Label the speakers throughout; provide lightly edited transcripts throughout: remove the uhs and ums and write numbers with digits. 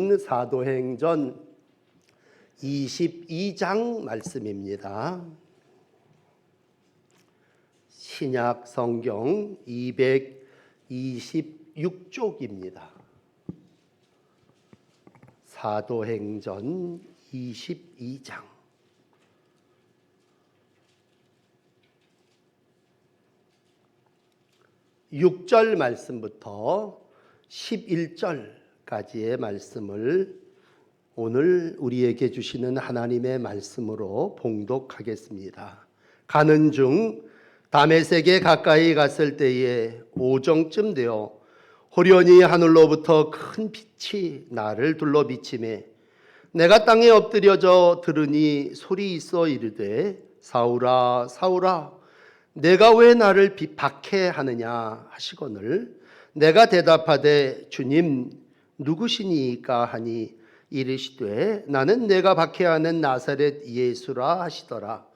Speaker 1: 말씀은 사도행전 22장 말씀입니다. 신약 성경 226쪽입니다. 사도행전 22장 6절 말씀부터 11절까지의 말씀을 오늘 우리에게 주시는 하나님의 말씀으로 봉독하겠습니다. 가는 중 다메섹에 가까이 갔을 때에 오정쯤 되어 호련히 하늘로부터 큰 빛이 나를 둘러 비치매 내가 땅에 엎드려져 들으니 소리 있어 이르되 사울아 사울아 내가 왜 나를 박해하느냐 하시거늘 내가 대답하되 주님 누구시니까 하니 이르시되 나는 내가 박해하는 나사렛 예수라 하시더라.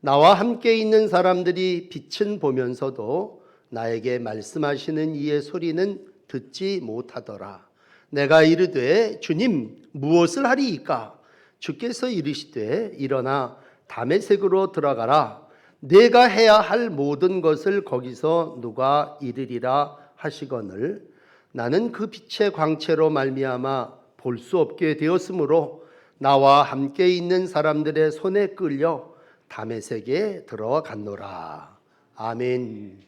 Speaker 1: 나와 함께 있는 사람들이 빛은 보면서도 나에게 말씀하시는 이의 소리는 듣지 못하더라. 내가 이르되 주님 무엇을 하리이까? 주께서 이르시되 일어나 다메섹으로 들어가라. 내가 해야 할 모든 것을 거기서 누가 이르리라 하시거늘 나는 그 빛의 광채로 말미암아 볼 수 없게 되었으므로 나와 함께 있는 사람들의 손에 끌려 다메섹에 들어갔노라. 아멘.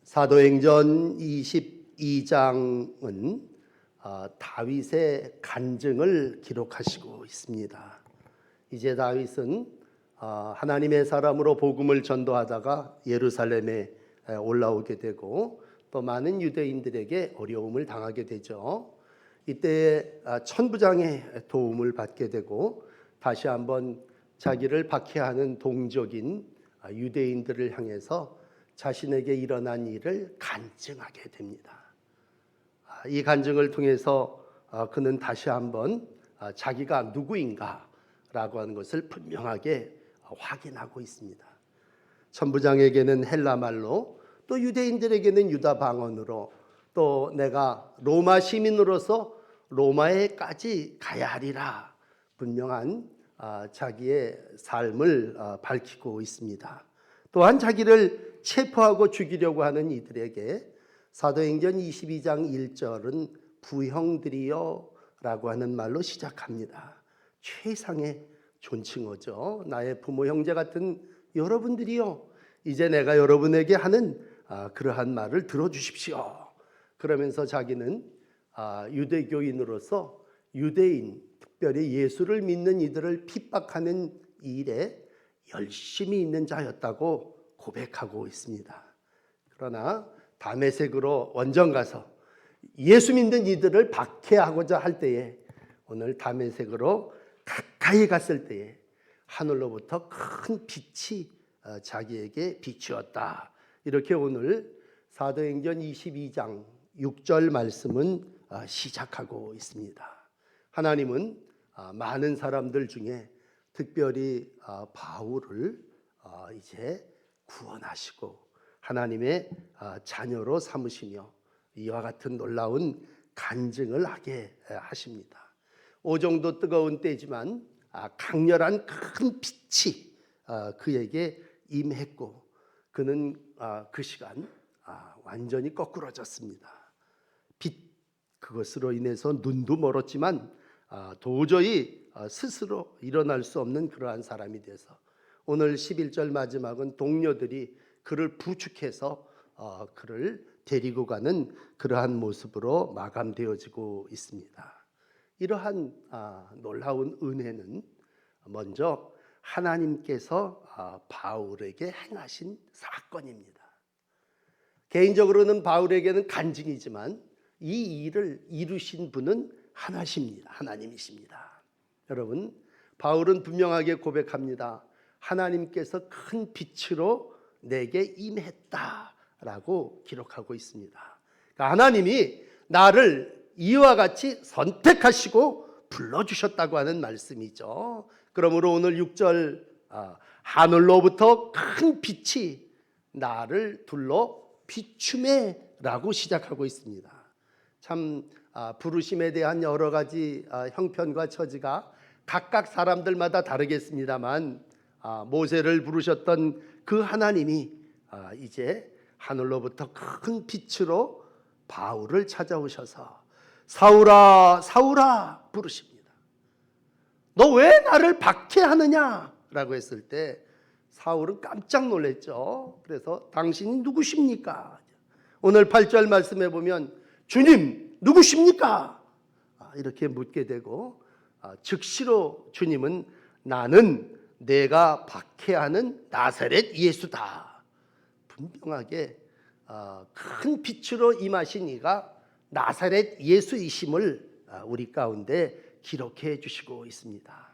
Speaker 1: 사도행전 22장은 다윗의 간증을 기록하시고 있습니다. 이제 다윗은 하나님의 사람으로 복음을 전도하다가 예루살렘에 올라오게 되고 또 많은 유대인들에게 어려움을 당하게 되죠. 이때 천부장의 도움을 받게 되고 다시 한번 자기를 박해하는 동족인 유대인들을 향해서 자신에게 일어난 일을 간증하게 됩니다. 이 간증을 통해서 그는 다시 한번 자기가 누구인가 라고 하는 것을 분명하게 확인하고 있습니다. 천부장에게는 헬라 말로 또 유대인들에게는 유다 방언으로 또 내가 로마 시민으로서 로마에까지 가야 하리라 분명한 자기의 삶을 밝히고 있습니다. 또한 자기를 체포하고 죽이려고 하는 이들에게 사도행전 22장 1절은 부형들이여 라고 하는 말로 시작합니다. 최상의 존칭어죠. 나의 부모 형제 같은 여러분들이요 이제 내가 여러분에게 하는 그러한 말을 들어주십시오. 그러면서 자기는 유대교인으로서 유대인 특별히 예수를 믿는 이들을 핍박하는 일에 열심히 있는 자였다고 고백하고 있습니다. 그러나 다메섹으로 원정 가서 예수 믿는 이들을 박해하고자 할 때에 오늘 다메섹으로 가까이 갔을 때에 하늘로부터 큰 빛이 자기에게 비추었다. 이렇게 오늘 사도행전 22장 6절 말씀은 시작하고 있습니다. 하나님은 많은 사람들 중에 특별히 바울을 이제 구원하시고 하나님의 자녀로 삼으시며 이와 같은 놀라운 간증을 하게 하십니다. 오정도 뜨거운 때지만 강렬한 큰 빛이 그에게 임했고 그는 그 시간 완전히 거꾸러졌습니다. 빛 그것으로 인해서 눈도 멀었지만 도저히 스스로 일어날 수 없는 그러한 사람이 돼서 오늘 11절 마지막은 동료들이 그를 부축해서 그를 데리고 가는 그러한 모습으로 마감되어지고 있습니다. 이러한 놀라운 은혜는 먼저 하나님께서 바울에게 행하신 사건입니다. 개인적으로는 바울에게는 간증이지만 이 일을 이루신 분은 하나님이십니다. 여러분, 바울은 분명하게 고백합니다. 하나님께서 큰 빛으로 내게 임했다라고 기록하고 있습니다. 그러니까 하나님이 나를 이와 같이 선택하시고 불러주셨다고 하는 말씀이죠. 그러므로 오늘 6절 하늘로부터 큰 빛이 나를 둘러 비춤에 라고 시작하고 있습니다. 참 부르심에 대한 여러 가지 형편과 처지가 각각 사람들마다 다르겠습니다만 모세를 부르셨던 그 하나님이 이제 하늘로부터 큰 빛으로 바울을 찾아오셔서 사울아 사울아 부르십니다. 너 왜 나를 박해하느냐 라고 했을 때 사울은 깜짝 놀랐죠. 그래서 당신이 누구십니까? 오늘 8절 말씀해 보면 주님 누구십니까? 이렇게 묻게 되고 즉시로 주님은 나는 내가 박해하는 나사렛 예수다. 분명하게 큰 빛으로 임하신 이가 나사렛 예수이심을 우리 가운데 기록해 주시고 있습니다.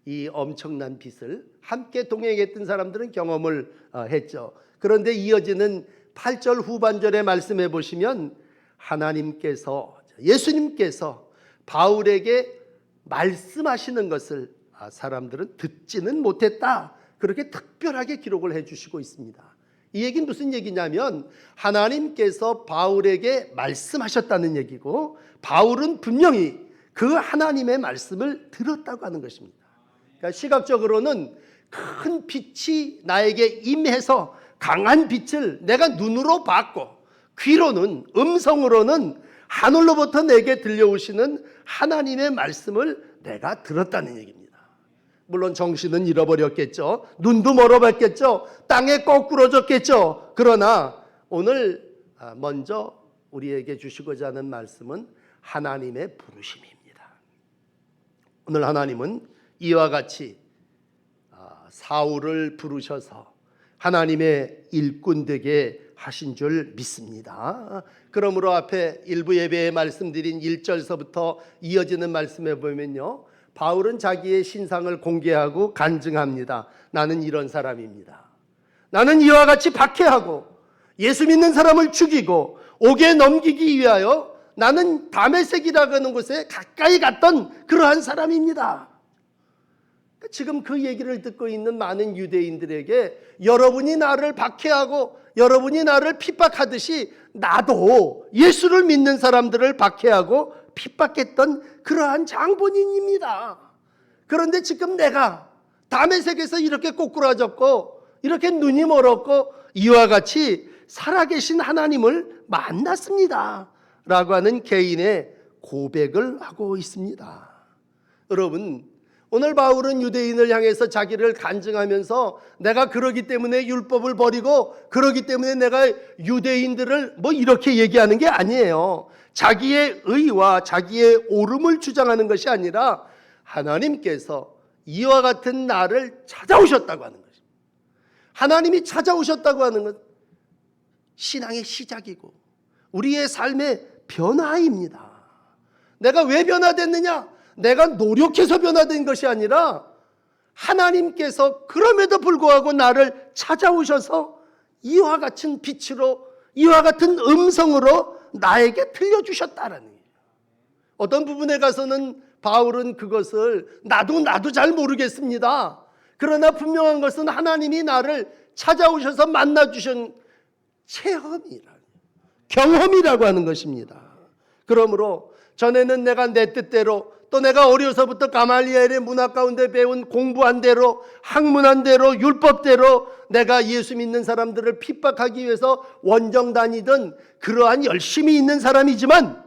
Speaker 1: 이 엄청난 빛을 함께 동행했던 사람들은 경험을 했죠. 그런데 이어지는 8절 후반절의 말씀해 보시면 하나님께서 예수님께서 바울에게 말씀하시는 것을 사람들은 듣지는 못했다. 그렇게 특별하게 기록을 해 주시고 있습니다. 이 얘기는 무슨 얘기냐면 하나님께서 바울에게 말씀하셨다는 얘기고 바울은 분명히 그 하나님의 말씀을 들었다고 하는 것입니다. 그러니까 시각적으로는 큰 빛이 나에게 임해서 강한 빛을 내가 눈으로 봤고 귀로는 음성으로는 하늘로부터 내게 들려오시는 하나님의 말씀을 내가 들었다는 얘기입니다. 물론 정신은 잃어버렸겠죠. 눈도 멀어봤겠죠. 땅에 거꾸러졌겠죠. 그러나 오늘 먼저 우리에게 주시고자 하는 말씀은 하나님의 부르심입니다. 오늘 하나님은 이와 같이 사울을 부르셔서 하나님의 일꾼 되게 하신 줄 믿습니다. 그러므로 앞에 일부 예배에 말씀드린 1절서부터 이어지는 말씀에 보면요, 바울은 자기의 신상을 공개하고 간증합니다. 나는 이런 사람입니다. 나는 이와 같이 박해하고 예수 믿는 사람을 죽이고 옥에 넘기기 위하여 나는 다메섹이라고 하는 곳에 가까이 갔던 그러한 사람입니다. 지금 그 얘기를 듣고 있는 많은 유대인들에게 여러분이 나를 박해하고 여러분이 나를 핍박하듯이 나도 예수를 믿는 사람들을 박해하고 핍박했던 그러한 장본인입니다. 그런데 지금 내가 다메섹에서 이렇게 꼬꾸라졌고 이렇게 눈이 멀었고 이와 같이 살아계신 하나님을 만났습니다 라고 하는 개인의 고백을 하고 있습니다. 여러분, 오늘 바울은 유대인을 향해서 자기를 간증하면서 내가 그러기 때문에 율법을 버리고 그러기 때문에 내가 유대인들을 이렇게 얘기하는 게 아니에요. 자기의 의와 자기의 옳음을 주장하는 것이 아니라 하나님께서 이와 같은 나를 찾아오셨다고 하는 것입니다. 하나님이 찾아오셨다고 하는 것 신앙의 시작이고 우리의 삶의 변화입니다. 내가 왜 변화됐느냐? 내가 노력해서 변화된 것이 아니라 하나님께서 그럼에도 불구하고 나를 찾아오셔서 이와 같은 빛으로 이와 같은 음성으로 나에게 들려주셨다라는 거예요. 어떤 부분에 가서는 바울은 그것을 나도 잘 모르겠습니다. 그러나 분명한 것은 하나님이 나를 찾아오셔서 만나주신 경험이라고 하는 것입니다. 그러므로 전에는 내가 내 뜻대로 또 내가 어려서부터 가말리엘의 문화 가운데 배운 공부한 대로 학문한 대로 율법대로 내가 예수 믿는 사람들을 핍박하기 위해서 원정 다니던 그러한 열심히 있는 사람이지만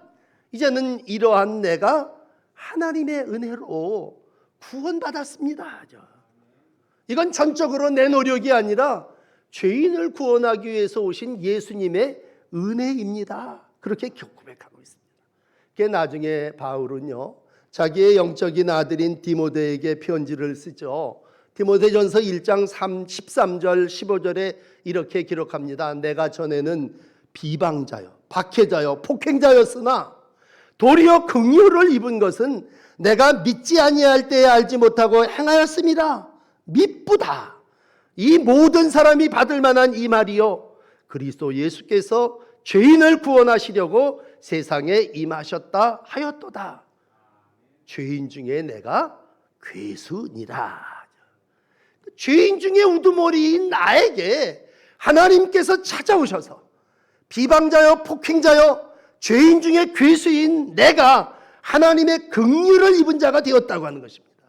Speaker 1: 이제는 이러한 내가 하나님의 은혜로 구원받았습니다. 이건 전적으로 내 노력이 아니라 죄인을 구원하기 위해서 오신 예수님의 은혜입니다. 그렇게 고백하고 있습니다. 그게 나중에 바울은요, 자기의 영적인 아들인 디모데에게 편지를 쓰죠. 디모데전서 1장 13절 15절에 이렇게 기록합니다. 내가 전에는 비방자요 박해자요 폭행자였으나 도리어 긍휼을 입은 것은 내가 믿지 아니할 때에 알지 못하고 행하였습니다. 미쁘다. 이 모든 사람이 받을 만한 이 말이요 그리스도 예수께서 죄인을 구원하시려고 세상에 임하셨다 하였도다. 죄인 중에 내가 괴수니라. 죄인 중에 우두머리인 나에게 하나님께서 찾아오셔서 비방자여 폭행자여 죄인 중에 괴수인 내가 하나님의 긍휼을 입은 자가 되었다고 하는 것입니다.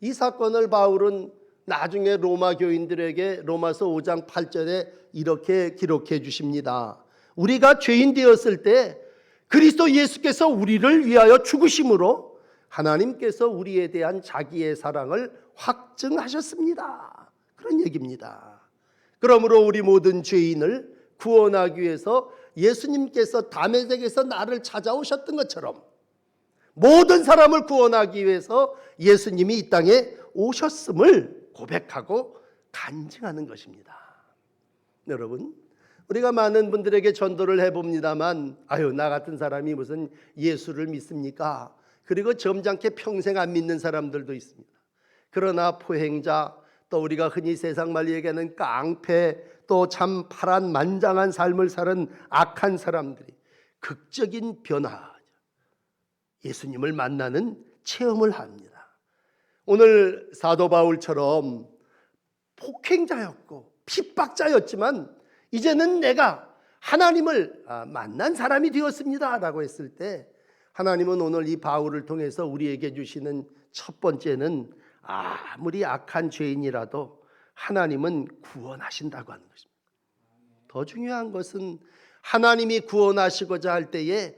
Speaker 1: 이 사건을 바울은 나중에 로마 교인들에게 로마서 5장 8절에 이렇게 기록해 주십니다. 우리가 죄인 되었을 때 그리스도 예수께서 우리를 위하여 죽으심으로 하나님께서 우리에 대한 자기의 사랑을 확증하셨습니다. 그런 얘기입니다. 그러므로 우리 모든 죄인을 구원하기 위해서 예수님께서 다메섹에서 나를 찾아오셨던 것처럼 모든 사람을 구원하기 위해서 예수님이 이 땅에 오셨음을 고백하고 간증하는 것입니다. 여러분, 우리가 많은 분들에게 전도를 해봅니다만 나 같은 사람이 무슨 예수를 믿습니까? 그리고 점잖게 평생 안 믿는 사람들도 있습니다. 그러나 포행자, 또 우리가 흔히 세상 말로 얘기하는 깡패, 또 참 파란만장한 삶을 사는 악한 사람들이 극적인 변화, 예수님을 만나는 체험을 합니다. 오늘 사도 바울처럼 폭행자였고 핍박자였지만 이제는 내가 하나님을 만난 사람이 되었습니다 라고 했을 때 하나님은 오늘 이 바울을 통해서 우리에게 주시는 첫 번째는 아무리 악한 죄인이라도 하나님은 구원하신다고 하는 것입니다. 더 중요한 것은 하나님이 구원하시고자 할 때에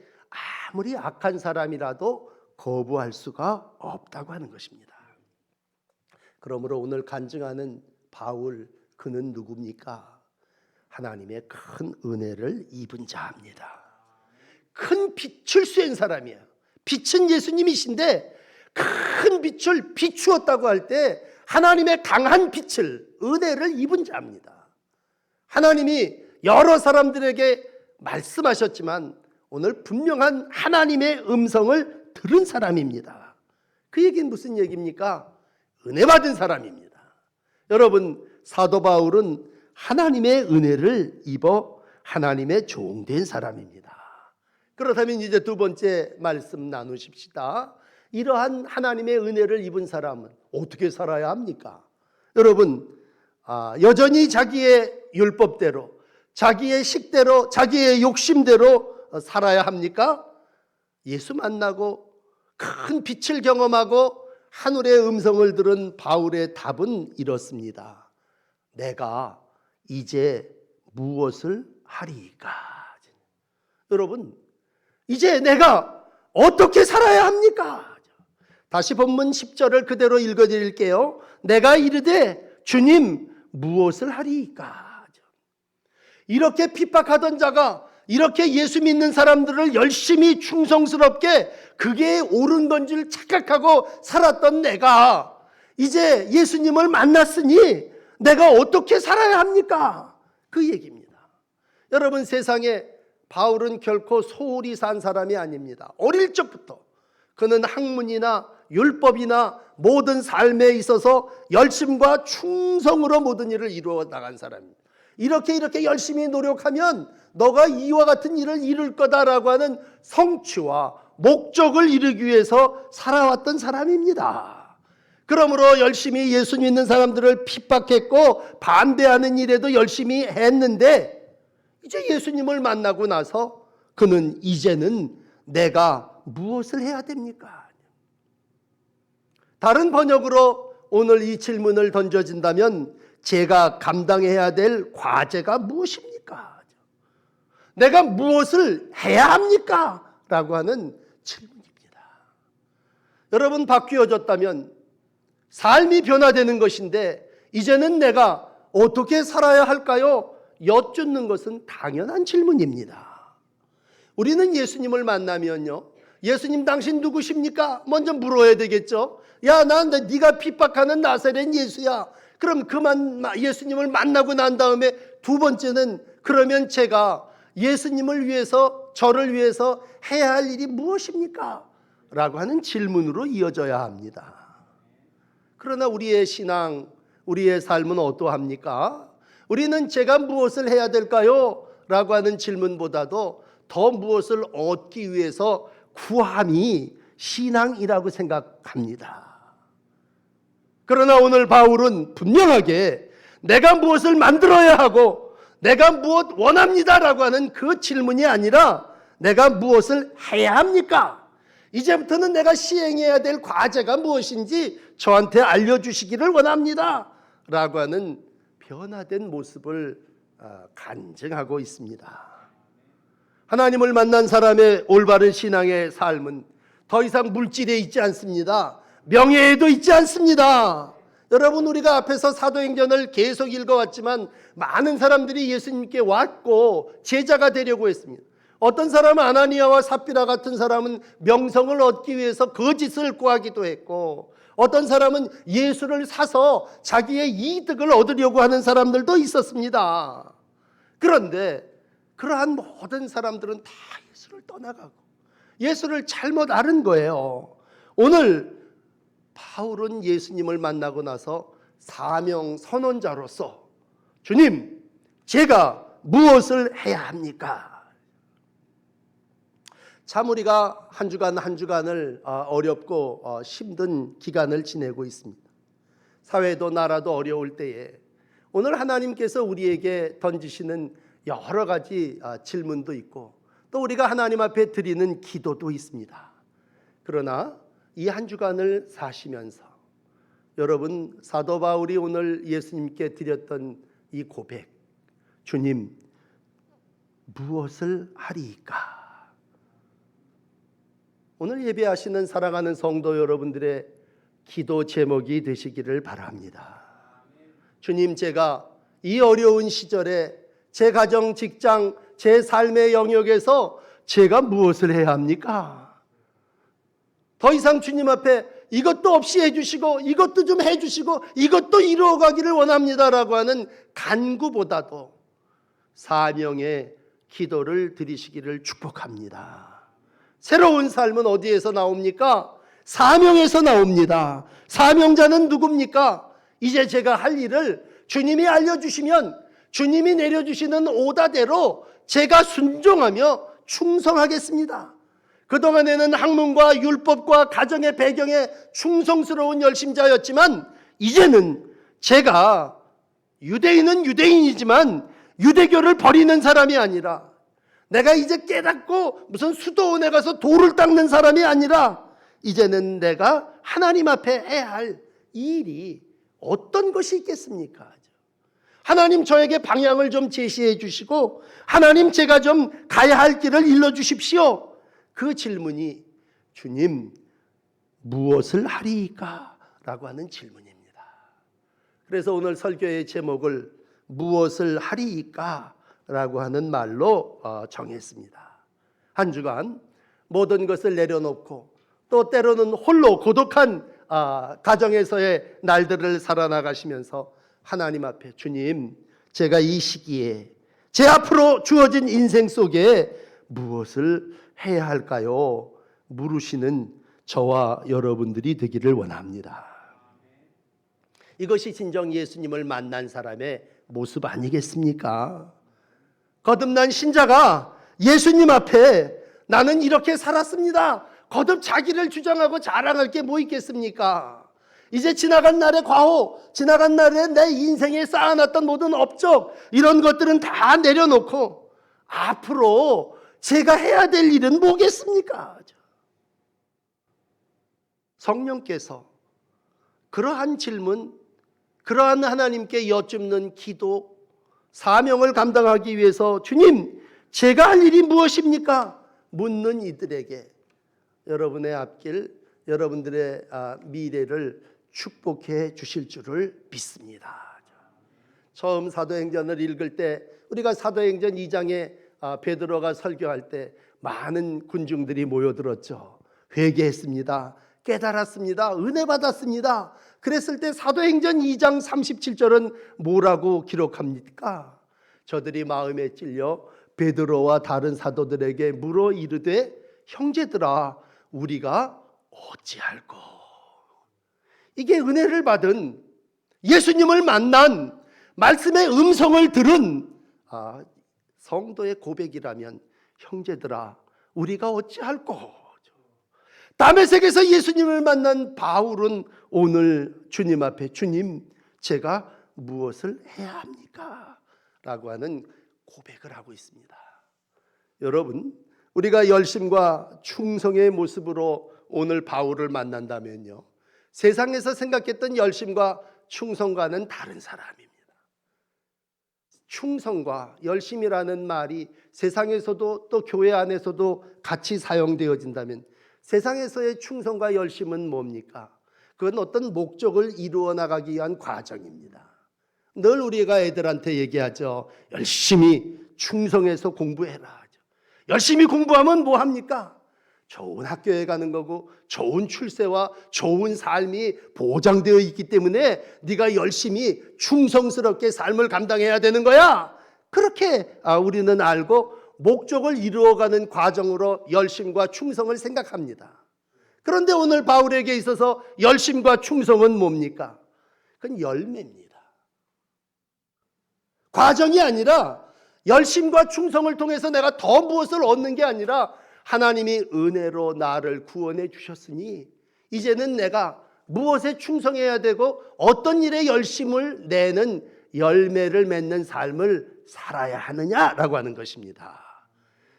Speaker 1: 아무리 악한 사람이라도 거부할 수가 없다고 하는 것입니다. 그러므로 오늘 간증하는 바울, 그는 누굽니까? 하나님의 큰 은혜를 입은 자입니다. 큰 빛을 쐰 사람이야. 빛은 예수님이신데 큰 빛을 비추었다고 할 때 하나님의 강한 빛을, 은혜를 입은 자입니다. 하나님이 여러 사람들에게 말씀하셨지만 오늘 분명한 하나님의 음성을 들은 사람입니다. 그 얘기는 무슨 얘기입니까? 은혜 받은 사람입니다. 여러분, 사도 바울은 하나님의 은혜를 입어 하나님의 종된 사람입니다. 그렇다면 이제 두 번째 말씀 나누십시다. 이러한 하나님의 은혜를 입은 사람은 어떻게 살아야 합니까? 여러분, 여전히 자기의 율법대로, 자기의 식대로, 자기의 욕심대로 살아야 합니까? 예수 만나고 큰 빛을 경험하고 하늘의 음성을 들은 바울의 답은 이렇습니다. 내가 이제 무엇을 하리까? 여러분, 이제 내가 어떻게 살아야 합니까? 다시 본문 10절을 그대로 읽어드릴게요. 내가 이르되 주님 무엇을 하리까? 이렇게 핍박하던 자가 이렇게 예수 믿는 사람들을 열심히 충성스럽게 그게 옳은 건 줄 착각하고 살았던 내가 이제 예수님을 만났으니 내가 어떻게 살아야 합니까? 그 얘기입니다. 여러분, 세상에 바울은 결코 소홀히 산 사람이 아닙니다. 어릴 적부터 그는 학문이나 율법이나 모든 삶에 있어서 열심과 충성으로 모든 일을 이루어 나간 사람입니다. 이렇게 열심히 노력하면 너가 이와 같은 일을 이룰 거다라고 하는 성취와 목적을 이루기 위해서 살아왔던 사람입니다. 그러므로 열심히 예수 믿는 사람들을 핍박했고 반대하는 일에도 열심히 했는데 이제 예수님을 만나고 나서 그는 이제는 내가 무엇을 해야 됩니까? 다른 번역으로 오늘 이 질문을 던져진다면 제가 감당해야 될 과제가 무엇입니까? 내가 무엇을 해야 합니까? 라고 하는 질문입니다. 여러분, 바뀌어졌다면 삶이 변화되는 것인데 이제는 내가 어떻게 살아야 할까요? 여쭙는 것은 당연한 질문입니다. 우리는 예수님을 만나면요, 예수님 당신 누구십니까? 먼저 물어야 되겠죠. 야, 난 네가 핍박하는 나사렛 예수야. 그럼 예수님을 만나고 난 다음에 두 번째는 그러면 제가 예수님을 위해서, 저를 위해서 해야 할 일이 무엇입니까? 라고 하는 질문으로 이어져야 합니다. 그러나 우리의 신앙, 우리의 삶은 어떠합니까? 우리는 제가 무엇을 해야 될까요? 라고 하는 질문보다도 더 무엇을 얻기 위해서 구함이 신앙이라고 생각합니다. 그러나 오늘 바울은 분명하게 내가 무엇을 만들어야 하고 내가 무엇 원합니다라고 하는 그 질문이 아니라 내가 무엇을 해야 합니까? 이제부터는 내가 시행해야 될 과제가 무엇인지 저한테 알려주시기를 원합니다 라고 하는 변화된 모습을 간증하고 있습니다. 하나님을 만난 사람의 올바른 신앙의 삶은 더 이상 물질에 있지 않습니다. 명예에도 있지 않습니다. 여러분, 우리가 앞에서 사도행전을 계속 읽어왔지만 많은 사람들이 예수님께 왔고 제자가 되려고 했습니다. 어떤 사람은 아나니아와 삽비라 같은 사람은 명성을 얻기 위해서 거짓을 구하기도 했고, 어떤 사람은 예수를 사서 자기의 이득을 얻으려고 하는 사람들도 있었습니다. 그런데 그러한 모든 사람들은 다 예수를 떠나가고 예수를 잘못 알은 거예요. 오늘 바울은 예수님을 만나고 나서 사명 선언자로서 주님, 제가 무엇을 해야 합니까? 참 우리가 한 주간 한 주간을 어렵고 힘든 기간을 지내고 있습니다. 사회도 나라도 어려울 때에 오늘 하나님께서 우리에게 던지시는 여러 가지 질문도 있고 또 우리가 하나님 앞에 드리는 기도도 있습니다. 그러나 이 한 주간을 사시면서 여러분, 사도 바울이 오늘 예수님께 드렸던 이 고백, 주님, 무엇을 하리이까? 오늘 예배하시는 사랑하는 성도 여러분들의 기도 제목이 되시기를 바랍니다. 주님, 제가 이 어려운 시절에 제 가정, 직장, 제 삶의 영역에서 제가 무엇을 해야 합니까? 더 이상 주님 앞에 이것도 없이 해주시고 이것도 좀 해주시고 이것도 이루어가기를 원합니다라고 하는 간구보다도 사명의 기도를 드리시기를 축복합니다. 새로운 삶은 어디에서 나옵니까? 사명에서 나옵니다. 사명자는 누굽니까? 이제 제가 할 일을 주님이 알려주시면 주님이 내려주시는 오다대로 제가 순종하며 충성하겠습니다. 그동안에는 학문과 율법과 가정의 배경에 충성스러운 열심자였지만 이제는 제가 유대인은 유대인이지만 유대교를 버리는 사람이 아니라, 내가 이제 깨닫고 무슨 수도원에 가서 돌을 닦는 사람이 아니라 이제는 내가 하나님 앞에 해야 할 일이 어떤 것이 있겠습니까? 하나님, 저에게 방향을 좀 제시해 주시고 하나님, 제가 좀 가야 할 길을 일러 주십시오. 그 질문이 주님, 무엇을 하리이까? 라고 하는 질문입니다. 그래서 오늘 설교의 제목을 무엇을 하리이까? 라고 하는 말로 정했습니다. 한 주간 모든 것을 내려놓고 또 때로는 홀로 고독한 가정에서의 날들을 살아나가시면서 하나님 앞에 주님, 제가 이 시기에 제 앞으로 주어진 인생 속에 무엇을 해야 할까요? 물으시는 저와 여러분들이 되기를 원합니다. 이것이 진정 예수님을 만난 사람의 모습 아니겠습니까? 거듭난 신자가 예수님 앞에 나는 이렇게 살았습니다, 거듭 자기를 주장하고 자랑할 게 뭐 있겠습니까? 이제 지나간 날의 과오, 지나간 날에 내 인생에 쌓아놨던 모든 업적, 이런 것들은 다 내려놓고 앞으로 제가 해야 될 일은 뭐겠습니까? 성령께서 그러한 질문, 그러한 하나님께 여쭙는 기도, 사명을 감당하기 위해서 주님, 제가 할 일이 무엇입니까? 묻는 이들에게 여러분의 앞길, 여러분들의 미래를 축복해 주실 줄을 믿습니다. 처음 사도행전을 읽을 때 우리가 사도행전 2장에 베드로가 설교할 때 많은 군중들이 모여들었죠. 회개했습니다. 깨달았습니다. 은혜 받았습니다. 그랬을 때 사도행전 2장 37절은 뭐라고 기록합니까? 저들이 마음에 찔려 베드로와 다른 사도들에게 물어 이르되 형제들아, 우리가 어찌할꼬? 이게 은혜를 받은, 예수님을 만난, 말씀의 음성을 들은 성도의 고백이라면 형제들아, 우리가 어찌할꼬? 다메섹에서 예수님을 만난 바울은 오늘 주님 앞에 주님, 제가 무엇을 해야 합니까? 라고 하는 고백을 하고 있습니다. 여러분, 우리가 열심과 충성의 모습으로 오늘 바울을 만난다면요, 세상에서 생각했던 열심과 충성과는 다른 사람입니다. 충성과 열심이라는 말이 세상에서도 또 교회 안에서도 같이 사용되어진다면 세상에서의 충성과 열심은 뭡니까? 그건 어떤 목적을 이루어 나가기 위한 과정입니다. 늘 우리가 애들한테 얘기하죠. 열심히 충성해서 공부해라. 열심히 공부하면 뭐 합니까? 좋은 학교에 가는 거고 좋은 출세와 좋은 삶이 보장되어 있기 때문에 네가 열심히 충성스럽게 삶을 감당해야 되는 거야. 그렇게 우리는 알고 목적을 이루어가는 과정으로 열심과 충성을 생각합니다. 그런데 오늘 바울에게 있어서 열심과 충성은 뭡니까? 그건 열매입니다. 과정이 아니라 열심과 충성을 통해서 내가 더 무엇을 얻는 게 아니라 하나님이 은혜로 나를 구원해 주셨으니 이제는 내가 무엇에 충성해야 되고 어떤 일에 열심을 내는 열매를 맺는 삶을 살아야 하느냐라고 하는 것입니다.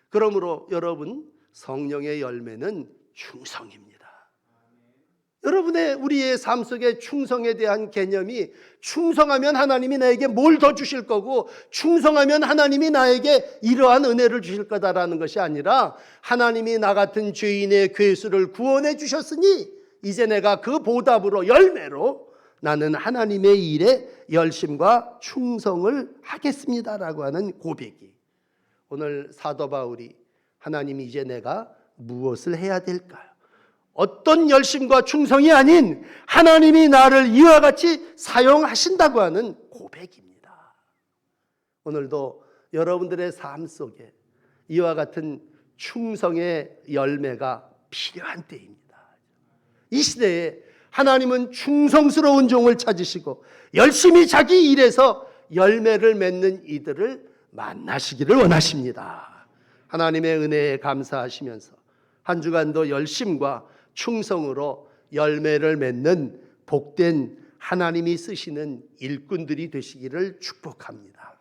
Speaker 1: 그러므로 여러분, 성령의 열매는 충성입니다. 여러분의 우리의 삶 속에 충성에 대한 개념이 충성하면 하나님이 나에게 뭘 더 주실 거고 충성하면 하나님이 나에게 이러한 은혜를 주실 거다라는 것이 아니라 하나님이 나 같은 죄인의 괴수를 구원해 주셨으니 이제 내가 그 보답으로 열매로 나는 하나님의 일에 열심과 충성을 하겠습니다라고 하는 고백이 오늘 사도 바울이 하나님이 이제 내가 무엇을 해야 될까요? 어떤 열심과 충성이 아닌 하나님이 나를 이와 같이 사용하신다고 하는 고백입니다. 오늘도 여러분들의 삶 속에 이와 같은 충성의 열매가 필요한 때입니다. 이 시대에 하나님은 충성스러운 종을 찾으시고 열심히 자기 일에서 열매를 맺는 이들을 만나시기를 원하십니다. 하나님의 은혜에 감사하시면서 한 주간도 열심과 충성으로 열매를 맺는 복된 하나님이 쓰시는 일꾼들이 되시기를 축복합니다.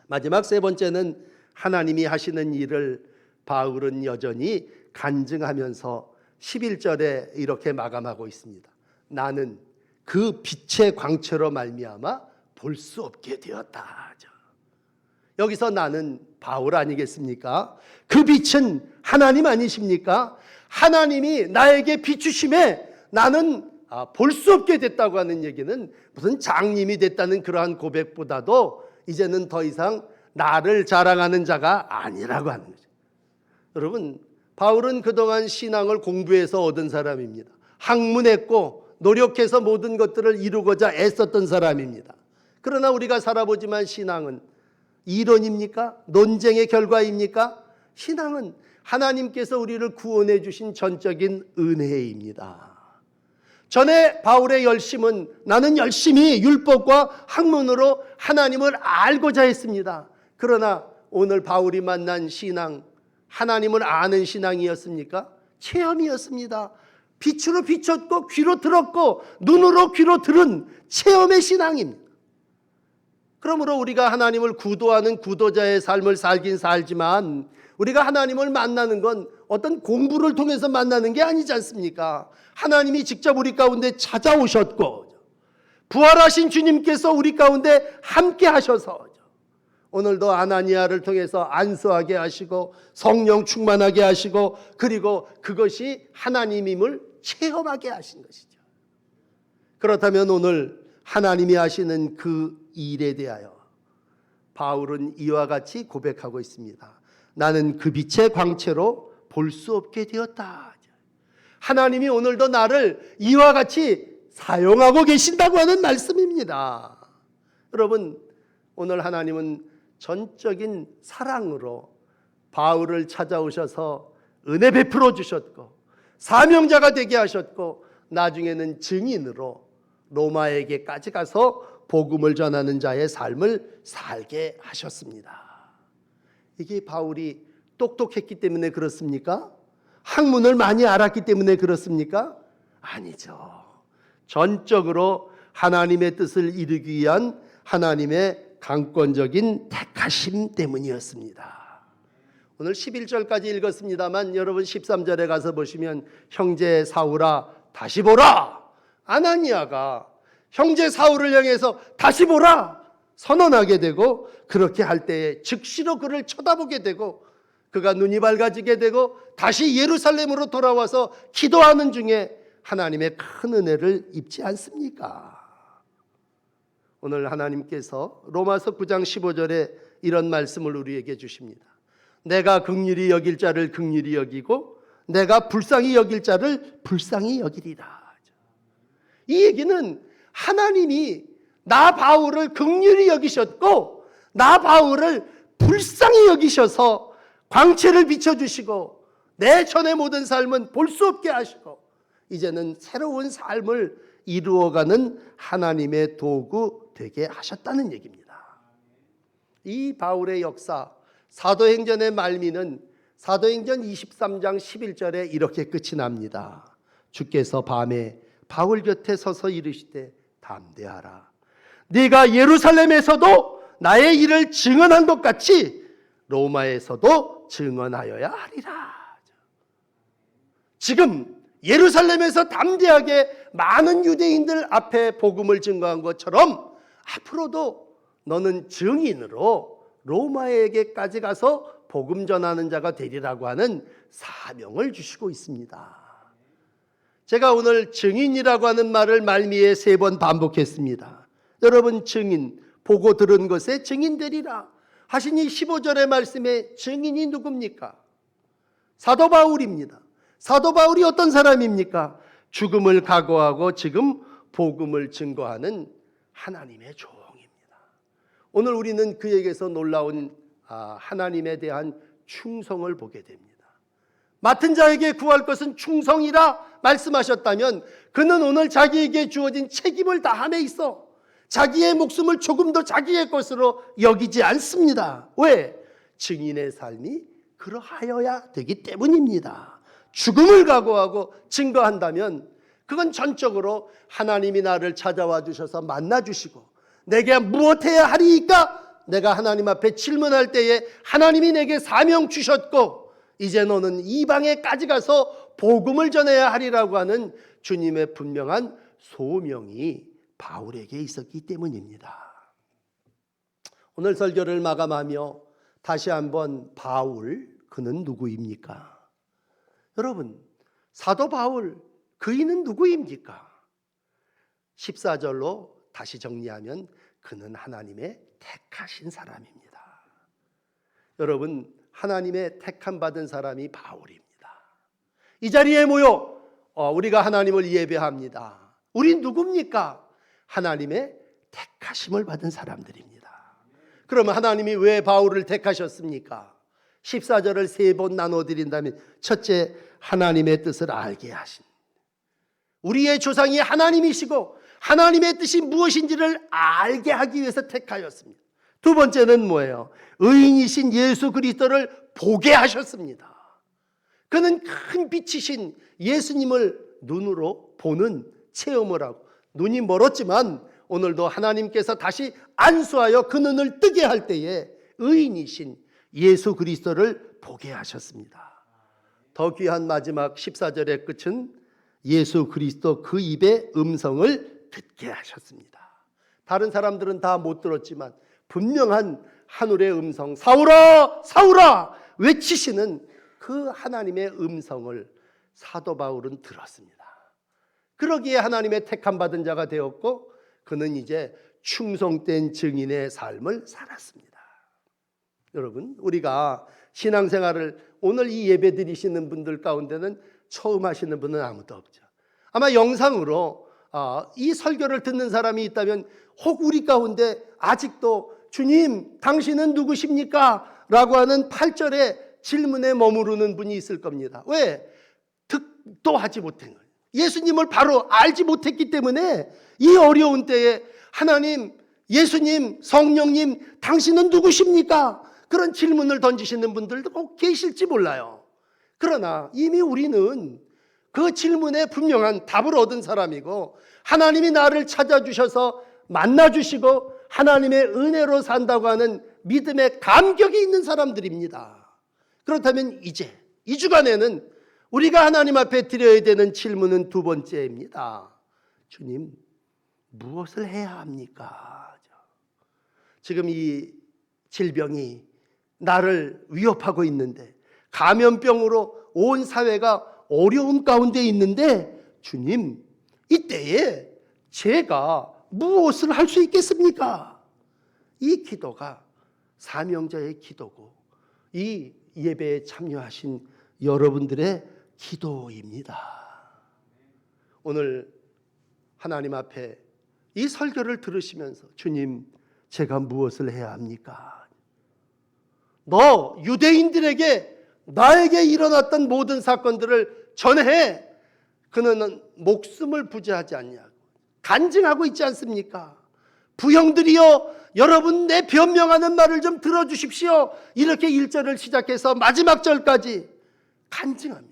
Speaker 1: 마지막 세 번째는 하나님이 하시는 일을 바울은 여전히 간증하면서 11절에 이렇게 마감하고 있습니다. 나는 그 빛의 광채로 말미암아 볼 수 없게 되었다. 여기서 나는 바울 아니겠습니까? 그 빛은 하나님 아니십니까? 하나님이 나에게 비추심에 나는 볼 수 없게 됐다고 하는 얘기는 무슨 장님이 됐다는 그러한 고백보다도 이제는 더 이상 나를 자랑하는 자가 아니라고 하는 거죠. 여러분, 바울은 그동안 신앙을 공부해서 얻은 사람입니다. 학문했고 노력해서 모든 것들을 이루고자 애썼던 사람입니다. 그러나 우리가 살아보지만 신앙은 이론입니까? 논쟁의 결과입니까? 신앙은 하나님께서 우리를 구원해 주신 전적인 은혜입니다. 전에 바울의 열심은 나는 열심히 율법과 학문으로 하나님을 알고자 했습니다. 그러나 오늘 바울이 만난 신앙, 하나님을 아는 신앙이었습니까? 체험이었습니다. 빛으로 비쳤고 귀로 들었고 눈으로 귀로 들은 체험의 신앙입니다. 그러므로 우리가 하나님을 구도하는 구도자의 삶을 살긴 살지만 우리가 하나님을 만나는 건 어떤 공부를 통해서 만나는 게 아니지 않습니까? 하나님이 직접 우리 가운데 찾아오셨고 부활하신 주님께서 우리 가운데 함께 하셔서 오늘도 아나니아를 통해서 안수하게 하시고 성령 충만하게 하시고 그리고 그것이 하나님임을 체험하게 하신 것이죠. 그렇다면 오늘 하나님이 하시는 그 일에 대하여 바울은 이와 같이 고백하고 있습니다. 나는 그 빛의 광채로 볼 수 없게 되었다. 하나님이 오늘도 나를 이와 같이 사용하고 계신다고 하는 말씀입니다. 여러분, 오늘 하나님은 전적인 사랑으로 바울을 찾아오셔서 은혜 베풀어 주셨고 사명자가 되게 하셨고 나중에는 증인으로 로마에게까지 가서 복음을 전하는 자의 삶을 살게 하셨습니다. 이게 바울이 똑똑했기 때문에 그렇습니까? 학문을 많이 알았기 때문에 그렇습니까? 아니죠. 전적으로 하나님의 뜻을 이루기 위한 하나님의 강권적인 택하심 때문이었습니다. 오늘 11절까지 읽었습니다만 여러분 13절에 가서 보시면 형제 사울아 다시 보라. 아나니아가 형제 사울을 향해서 다시 보라 선언하게 되고, 그렇게 할 때에 즉시로 그를 쳐다보게 되고 그가 눈이 밝아지게 되고 다시 예루살렘으로 돌아와서 기도하는 중에 하나님의 큰 은혜를 입지 않습니까? 오늘 하나님께서 로마서 9장 15절에 이런 말씀을 우리에게 주십니다. 내가 긍휼히 여길 자를 긍휼히 여기고 내가 불쌍히 여길 자를 불쌍히 여기리라. 이 얘기는 하나님이 나 바울을 긍휼히 여기셨고 나 바울을 불쌍히 여기셔서 광채를 비춰주시고 내 전의 모든 삶은 볼 수 없게 하시고 이제는 새로운 삶을 이루어가는 하나님의 도구 되게 하셨다는 얘기입니다. 이 바울의 역사, 사도행전의 말미는 사도행전 23장 11절에 이렇게 끝이 납니다. 주께서 밤에 바울 곁에 서서 이르시되 담대하라. 네가 예루살렘에서도 나의 일을 증언한 것 같이 로마에서도 증언하여야 하리라. 지금 예루살렘에서 담대하게 많은 유대인들 앞에 복음을 증거한 것처럼 앞으로도 너는 증인으로 로마에게까지 가서 복음 전하는 자가 되리라고 하는 사명을 주시고 있습니다. 제가 오늘 증인이라고 하는 말을 말미에 3번 반복했습니다. 여러분, 증인, 보고 들은 것에 증인 되리라 하시니 15절의 말씀에 증인이 누굽니까? 사도 바울입니다. 사도 바울이 어떤 사람입니까? 죽음을 각오하고 지금 복음을 증거하는 하나님의 종입니다. 오늘 우리는 그에게서 놀라운 하나님에 대한 충성을 보게 됩니다. 맡은 자에게 구할 것은 충성이라 말씀하셨다면 그는 오늘 자기에게 주어진 책임을 다함에 있어 자기의 목숨을 조금도 자기의 것으로 여기지 않습니다. 왜? 증인의 삶이 그러하여야 되기 때문입니다. 죽음을 각오하고 증거한다면 그건 전적으로 하나님이 나를 찾아와 주셔서 만나 주시고 내게 무엇해야 하리이까? 내가 하나님 앞에 질문할 때에 하나님이 내게 사명 주셨고 이제 너는 이방에까지 가서 복음을 전해야 하리라고 하는 주님의 분명한 소명이 바울에게 있었기 때문입니다. 오늘 설교를 마감하며 다시 한번 바울, 그는 누구입니까? 여러분, 사도 바울, 그이는 누구입니까? 14절로 다시 정리하면 그는 하나님의 택하신 사람입니다. 여러분, 하나님의 택함 받은 사람이 바울입니다. 이 자리에 모여 우리가 하나님을 예배합니다. 우린 누굽니까? 하나님의 택하심을 받은 사람들입니다. 그러면 하나님이 왜 바울을 택하셨습니까? 14절을 3번 나눠드린다면 첫째, 하나님의 뜻을 알게 하신, 우리의 조상이 하나님이시고 하나님의 뜻이 무엇인지를 알게 하기 위해서 택하였습니다. 두 번째는 뭐예요? 의인이신 예수 그리스도를 보게 하셨습니다. 그는 큰 빛이신 예수님을 눈으로 보는 체험을 하고 눈이 멀었지만 오늘도 하나님께서 다시 안수하여 그 눈을 뜨게 할 때에 의인이신 예수 그리스도를 보게 하셨습니다. 더 귀한 마지막 14절의 끝은 예수 그리스도 그 입의 음성을 듣게 하셨습니다. 다른 사람들은 다 못 들었지만 분명한 하늘의 음성, 사울아 사울아 외치시는 그 하나님의 음성을 사도 바울은 들었습니다. 그러기에 하나님의 택함 받은 자가 되었고 그는 이제 충성된 증인의 삶을 살았습니다. 여러분, 우리가 신앙생활을 오늘 이 예배 드리시는 분들 가운데는 처음 하시는 분은 아무도 없죠. 아마 영상으로 이 설교를 듣는 사람이 있다면 혹 우리 가운데 아직도 주님 당신은 누구십니까? 라고 하는 8절의 질문에 머무르는 분이 있을 겁니다. 왜? 듣도 하지 못한 거예요. 예수님을 바로 알지 못했기 때문에 이 어려운 때에 하나님, 예수님, 성령님 당신은 누구십니까? 그런 질문을 던지시는 분들도 꼭 계실지 몰라요. 그러나 이미 우리는 그 질문에 분명한 답을 얻은 사람이고 하나님이 나를 찾아주셔서 만나주시고 하나님의 은혜로 산다고 하는 믿음의 감격이 있는 사람들입니다. 그렇다면 이제 이 주간에는 우리가 하나님 앞에 드려야 되는 질문은 두 번째입니다. 주님, 무엇을 해야 합니까? 지금 이 질병이 나를 위협하고 있는데, 감염병으로 온 사회가 어려움 가운데 있는데, 주님, 이때에 제가 무엇을 할 수 있겠습니까? 이 기도가 사명자의 기도고, 이 예배에 참여하신 여러분들의 기도입니다. 오늘 하나님 앞에 이 설교를 들으시면서, 주님, 제가 무엇을 해야 합니까? 너 유대인들에게 나에게 일어났던 모든 사건들을 전해. 그는 목숨을 부지하지 않냐고 간증하고 있지 않습니까? 부형들이여, 여러분 내 변명하는 말을 좀 들어주십시오. 이렇게 1절을 시작해서 마지막 절까지 간증합니다.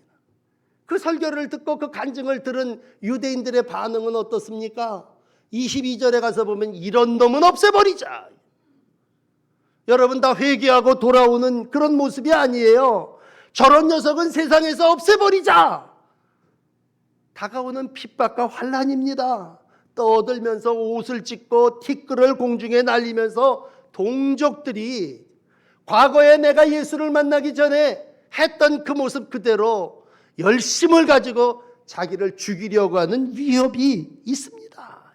Speaker 1: 그 설교를 듣고 그 간증을 들은 유대인들의 반응은 어떻습니까? 22절에 가서 보면 이런 놈은 없애버리자. 여러분 다 회개하고 돌아오는 그런 모습이 아니에요. 저런 녀석은 세상에서 없애버리자. 다가오는 핍박과 환난입니다. 떠들면서 옷을 찢고 티끌을 공중에 날리면서 동족들이 과거에 내가 예수를 만나기 전에 했던 그 모습 그대로 열심을 가지고 자기를 죽이려고 하는 위협이 있습니다.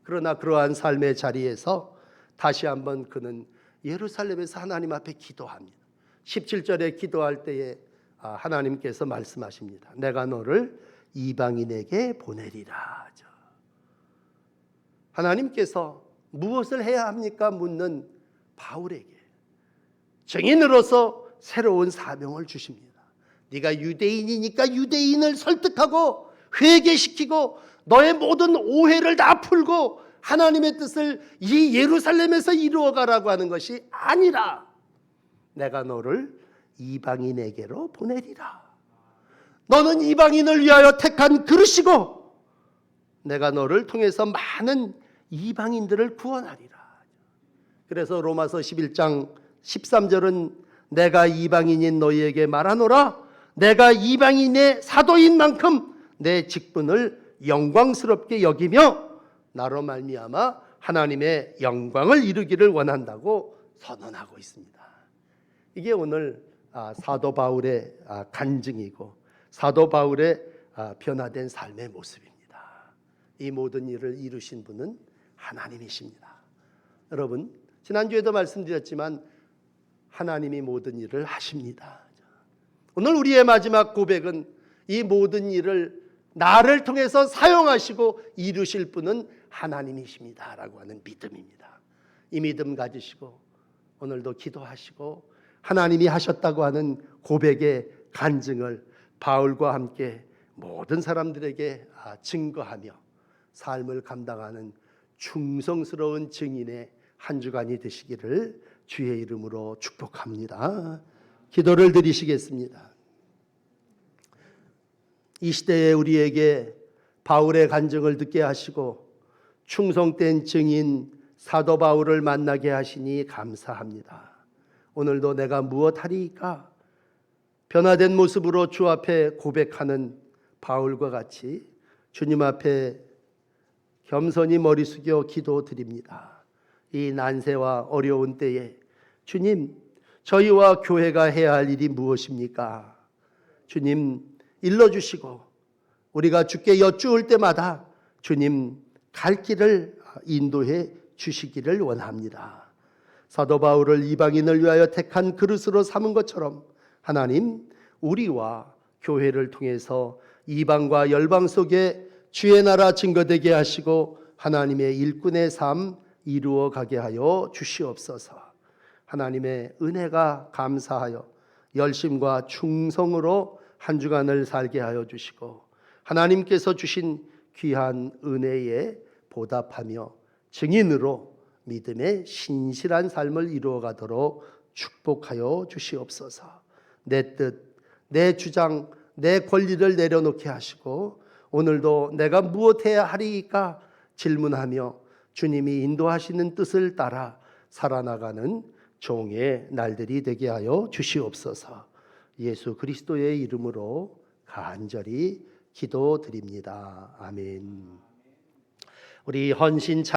Speaker 1: 그러나 그러한 삶의 자리에서 다시 한번 그는 예루살렘에서 하나님 앞에 기도합니다. 17절에 기도할 때에 하나님께서 말씀하십니다. 내가 너를 이방인에게 보내리라. 하나님께서 무엇을 해야 합니까? 묻는 바울에게 증인으로서 새로운 사명을 주십니다. 네가 유대인이니까 유대인을 설득하고 회개시키고 너의 모든 오해를 다 풀고 하나님의 뜻을 이 예루살렘에서 이루어가라고 하는 것이 아니라 내가 너를 이방인에게로 보내리라. 너는 이방인을 위하여 택한 그릇이고 내가 너를 통해서 많은 이방인들을 구원하리라. 그래서 로마서 11장 13절은 내가 이방인인 너희에게 말하노라. 내가 이방인의 사도인 만큼 내 직분을 영광스럽게 여기며 나로 말미암아 하나님의 영광을 이루기를 원한다고 선언하고 있습니다. 이게 오늘 사도 바울의 간증이고 사도 바울의 변화된 삶의 모습입니다. 이 모든 일을 이루신 분은 하나님이십니다. 여러분, 지난주에도 말씀드렸지만 하나님이 모든 일을 하십니다. 오늘 우리의 마지막 고백은 이 모든 일을 나를 통해서 사용하시고 이루실 분은 하나님이십니다 라고 하는 믿음입니다. 이 믿음 가지시고 오늘도 기도하시고 하나님이 하셨다고 하는 고백의 간증을 바울과 함께 모든 사람들에게 증거하며 삶을 감당하는 충성스러운 증인의 한 주간이 되시기를 주의 이름으로 축복합니다. 기도를 드리시겠습니다. 이 시대에 우리에게 바울의 간증을 듣게 하시고 충성된 증인 사도 바울을 만나게 하시니 감사합니다. 오늘도 내가 무엇하리까? 변화된 모습으로 주 앞에 고백하는 바울과 같이 주님 앞에 겸손히 머리 숙여 기도드립니다. 이 난세와 어려운 때에 주님, 저희와 교회가 해야 할 일이 무엇입니까? 주님, 일러주시고 우리가 주께 여쭈을 때마다 주님 갈 길을 인도해 주시기를 원합니다. 사도 바울을 이방인을 위하여 택한 그릇으로 삼은 것처럼 하나님, 우리와 교회를 통해서 이방과 열방 속에 주의 나라 증거되게 하시고 하나님의 일꾼의 삶 이루어 가게 하여 주시옵소서. 하나님의 은혜가 감사하여 열심과 충성으로 한 주간을 살게 하여 주시고 하나님께서 주신 귀한 은혜에 보답하며 증인으로 믿음의 신실한 삶을 이루어 가도록 축복하여 주시옵소서. 내 뜻, 내 주장, 내 권리를 내려놓게 하시고 오늘도 내가 무엇해야 하리까 질문하며 주님이 인도하시는 뜻을 따라 살아나가는 종의 날들이 되게 하여 주시옵소서. 예수 그리스도의 이름으로 간절히 기도드립니다. 아멘. 우리 헌신